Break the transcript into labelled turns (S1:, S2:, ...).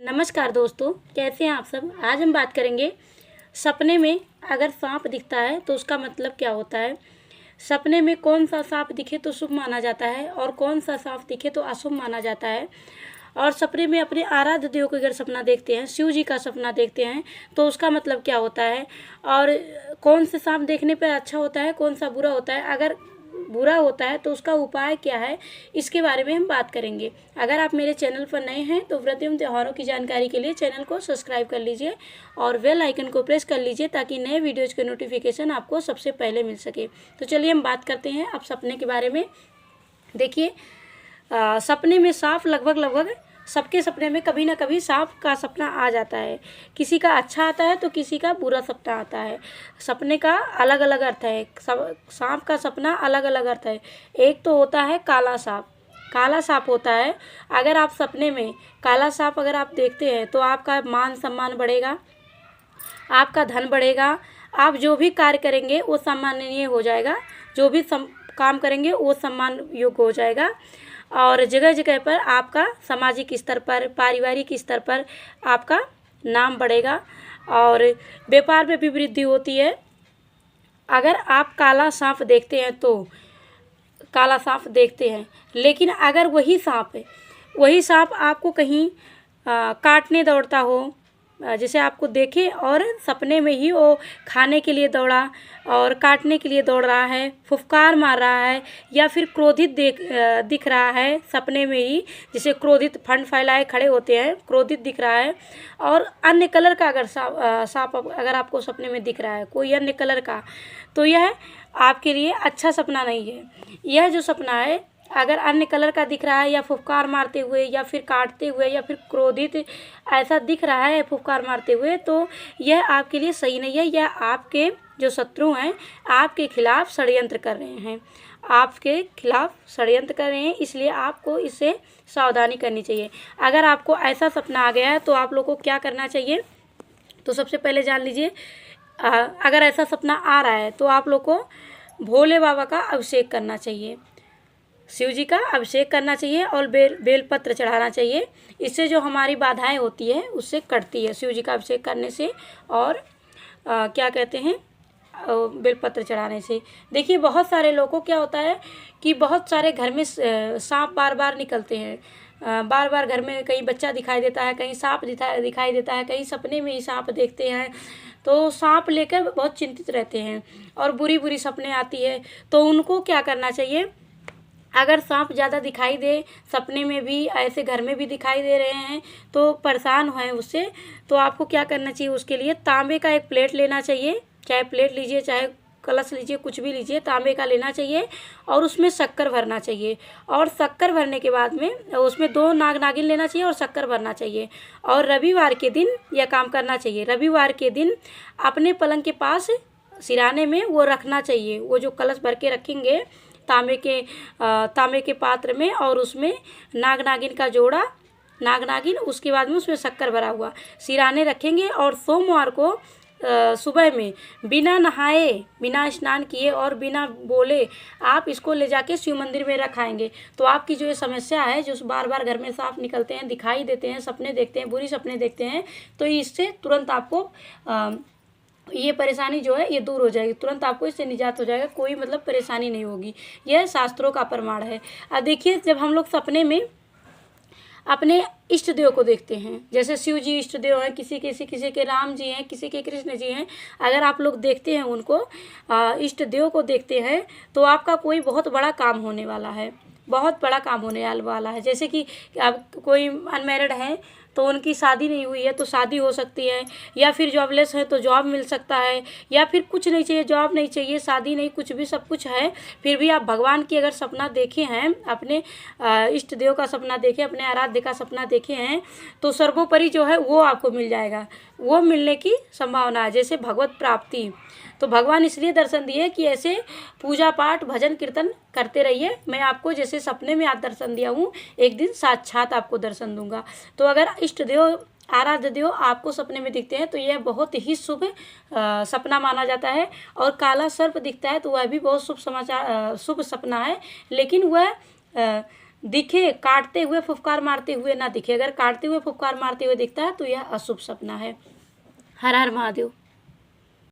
S1: नमस्कार दोस्तों, कैसे हैं आप सब। आज हम बात करेंगे सपने में अगर सांप दिखता है तो उसका मतलब क्या होता है। सपने में कौन सा सांप दिखे तो शुभ माना जाता है और कौन सा सांप दिखे तो अशुभ माना जाता है। और सपने में अपने आराध्य देव को अगर सपना देखते हैं, शिव जी का सपना देखते हैं तो उसका मतलब क्या होता है। और कौन से सांप देखने पर अच्छा होता है, कौन सा बुरा होता है। अगर बुरा होता है तो उसका उपाय क्या है, इसके बारे में हम बात करेंगे। अगर आप मेरे चैनल पर नए हैं तो व्रत एवं त्योहारों की जानकारी के लिए चैनल को सब्सक्राइब कर लीजिए और बेल आइकन को प्रेस कर लीजिए ताकि नए वीडियोज के नोटिफिकेशन आपको सबसे पहले मिल सके। तो चलिए हम बात करते हैं अब सपने के बारे में। देखिए, सपने में सांप लगभग सबके सपने में कभी ना कभी सांप का सपना आ जाता है। किसी का अच्छा आता है तो किसी का बुरा सपना आता है। सपने का अलग अलग अर्थ है, सांप का सपना अलग अलग अर्थ है। एक तो होता है काला सांप। काला सांप होता है, अगर आप सपने में काला सांप अगर आप देखते हैं तो आपका मान सम्मान बढ़ेगा, आपका धन बढ़ेगा, आप जो भी कार्य करेंगे वो सम्माननीय हो जाएगा, जो भी काम करेंगे वो सम्मान योग्य हो जाएगा। और जगह जगह पर आपका सामाजिक स्तर पर, पारिवारिक स्तर पर आपका नाम बढ़ेगा और व्यापार में भी वृद्धि होती है। अगर आप काला सांप देखते हैं तो काला सांप देखते हैं, लेकिन अगर वही सांप आपको कहीं काटने दौड़ता हो, जैसे आपको देखे और सपने में ही वो खाने के लिए दौड़ा और काटने के लिए दौड़ रहा है, फुफकार मार रहा है, या फिर क्रोधित दिख रहा है सपने में ही, जैसे क्रोधित फंड फैलाए खड़े होते हैं, क्रोधित दिख रहा है। और अन्य कलर का अगर सांप अगर आपको सपने में दिख रहा है, कोई अन्य कलर का, तो यह आपके लिए अच्छा सपना नहीं है। यह जो सपना है अगर अन्य कलर का दिख रहा है या फुफकार मारते हुए या फिर काटते हुए या फिर क्रोधित ऐसा दिख रहा है फुफकार मारते हुए, तो यह आपके लिए सही नहीं है। यह आपके जो शत्रु हैं आपके खिलाफ षड्यंत्र कर रहे हैं, आपके खिलाफ षड्यंत्र कर रहे हैं, इसलिए आपको इससे सावधानी करनी चाहिए। अगर आपको ऐसा सपना आ गया है तो आप लोग को क्या करना चाहिए, तो सबसे पहले जान लीजिए, अगर ऐसा सपना आ रहा है तो आप लोग को भोले बाबा का अभिषेक करना चाहिए, शिव जी का अभिषेक करना चाहिए और बेलपत्र चढ़ाना चाहिए। इससे जो हमारी बाधाएं होती है उससे कटती है शिव जी का अभिषेक करने से और क्या कहते हैं, बेलपत्र चढ़ाने से। देखिए, बहुत सारे लोगों को क्या होता है कि बहुत सारे घर में सांप बार बार निकलते हैं, बार बार घर में कहीं बच्चा दिखाई देता है, कहीं सांप दिखाई देता है, कहीं सपने में ही सांप देखते हैं, तो सांप लेकर बहुत चिंतित रहते हैं और बुरी बुरी सपने आती है। तो उनको क्या करना चाहिए, अगर सांप ज़्यादा दिखाई दे, सपने में भी ऐसे घर में भी दिखाई दे रहे हैं तो परेशान हैं उससे, तो आपको क्या करना चाहिए, उसके लिए तांबे का एक प्लेट लेना चाहिए, चाहे प्लेट लीजिए चाहे कलश लीजिए, कुछ भी लीजिए, तांबे का लेना चाहिए और उसमें शक्कर भरना चाहिए। और शक्कर भरने के बाद में उसमें 2 नाग नागिन लेना चाहिए और शक्कर भरना चाहिए। और रविवार के दिन यह काम करना चाहिए। रविवार के दिन अपने पलंग के पास सिराने में वो रखना चाहिए, वो जो कलश भर के रखेंगे तांबे के पात्र में, और उसमें नाग नागिन का जोड़ा, नाग नागिन, उसके बाद में उसमें शक्कर भरा हुआ सिराने रखेंगे। और सोमवार को सुबह में बिना नहाए, बिना स्नान किए और बिना बोले आप इसको ले जाके शिव मंदिर में रखाएंगे, तो आपकी जो ये समस्या है, जो बार बार घर में सांप निकलते हैं, दिखाई देते हैं, सपने देखते हैं, बुरी सपने देखते हैं, तो इससे तुरंत आपको ये परेशानी जो है ये दूर हो जाएगी, तुरंत आपको इससे निजात हो जाएगा, कोई मतलब परेशानी नहीं होगी। यह शास्त्रों का प्रमाण है। अब देखिए, जब हम लोग सपने में अपने इष्ट देव को देखते हैं, जैसे शिव जी इष्ट देव हैं, किसी के राम जी हैं, किसी के कृष्ण जी हैं, अगर आप लोग देखते हैं उनको, इष्ट देव को देखते हैं, तो आपका कोई बहुत बड़ा काम होने वाला है, बहुत बड़ा काम होने वाला है। जैसे कि अब कोई अनमैरिड है तो उनकी शादी नहीं हुई है तो शादी हो सकती है, या फिर जॉबलेस है तो जॉब मिल सकता है, या फिर कुछ नहीं चाहिए, जॉब नहीं चाहिए, शादी नहीं, कुछ भी, सब कुछ है, फिर भी आप भगवान की अगर सपना देखे हैं, अपने इष्ट देव का सपना देखे, अपने आराध्य का सपना देखे हैं, तो सर्वोपरि जो है वो आपको मिल जाएगा, वो मिलने की संभावना है, जैसे भगवत प्राप्ति। तो भगवान इसलिए दर्शन दिए कि ऐसे पूजा पाठ भजन कीर्तन करते रहिए। मैं आपको जैसे सपने में आज दर्शन दिया हूँ, एक दिन साक्षात आपको दर्शन दूंगा। तो अगर इष्ट देव, आराध्य देव आपको सपने में दिखते हैं तो यह बहुत ही शुभ सपना माना जाता है। और काला सर्प दिखता है तो वह भी बहुत शुभ सपना है, लेकिन वह दिखे काटते हुए फुफकार मारते हुए ना दिखे। अगर काटते हुए फुफकार मारते हुए दिखता है तो यह अशुभ सपना है। हर हर महादेव।